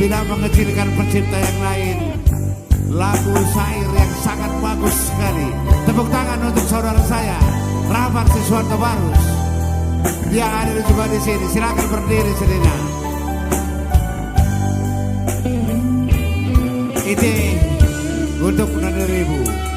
tidak mengecilkan pencipta yang lain. Lagu syair yang sangat bagus sekali. Tepuk tangan untuk saudara saya Rahmat Siswanto Barus. Dia hadir juga di sini. Silakan berdiri sejenak. Itu untuk 6.000.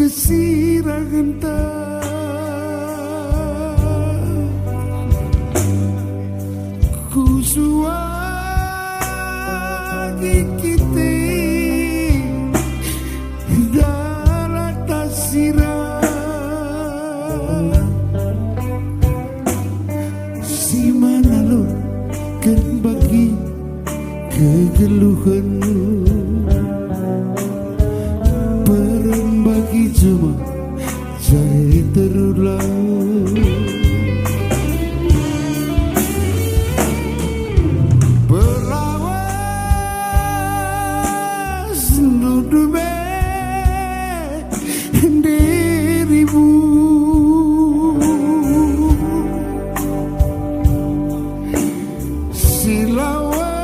Kesirangan kusuagi kita dalam tasirah si mana lo kan bagi kegeluhanmu bagi cuma saya terulang berlawas nudume dirimu silawas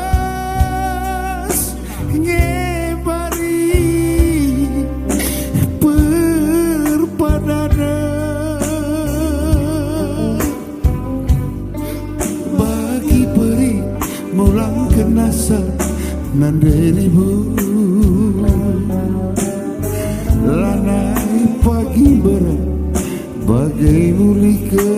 bagi peri mulang kenasa nan dirimu lanai pagi berat bagai mulika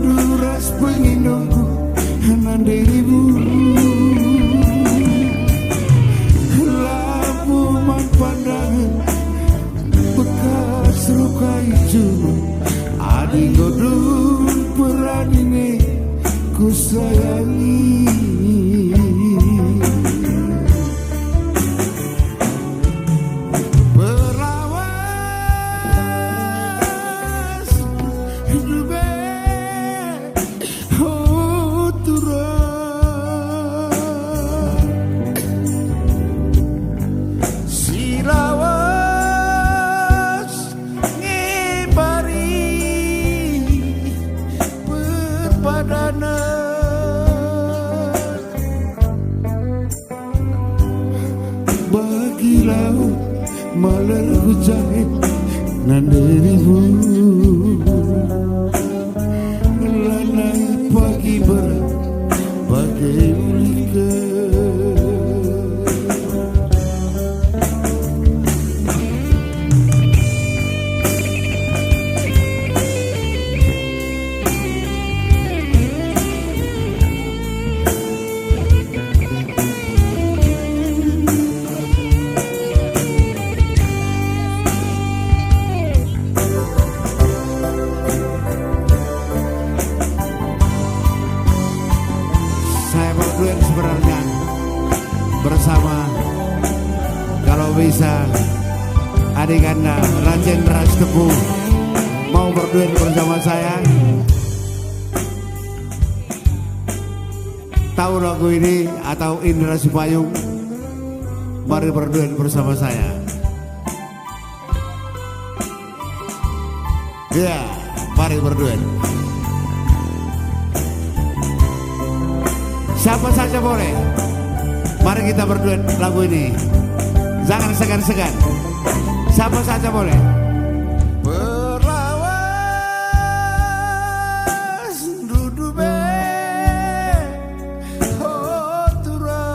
duras pengindongku nan dirimu lampu pandangan bekas luka hijau adi godun peran ini ku sayangi bagi laut maler hujan nan dirimu lanai pagi berat bagai mulika sebenarnya bersama kalau bisa adik anda Rajen Rastepu mau berduet bersama saya. Tahu lagu ini atau Indra Sipayung? Mari berduet bersama saya. Ya, mari berduet. Siapa saja boleh. Mari kita berduet lagu ini. Jangan segan-segan. Siapa saja boleh. berlawas dudume otura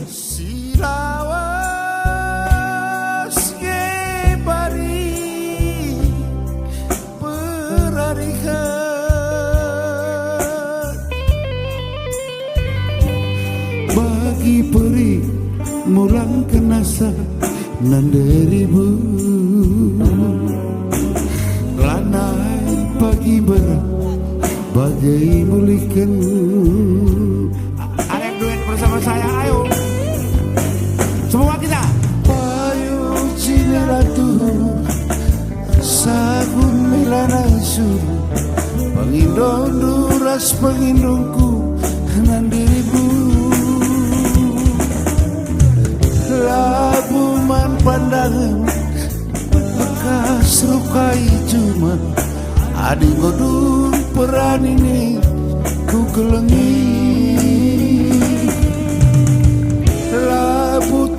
silawas gebari bagi peri mulang kenasa nan dirimu berat bagai mulikan. Ada yang duet bersama saya, ayo semua kita. Payu cini ratu sagun milana suru pangindong duras pangindongku nan dirimu labu man pandangan bekas rukai cuma adi godung peran ini ku kelengi labu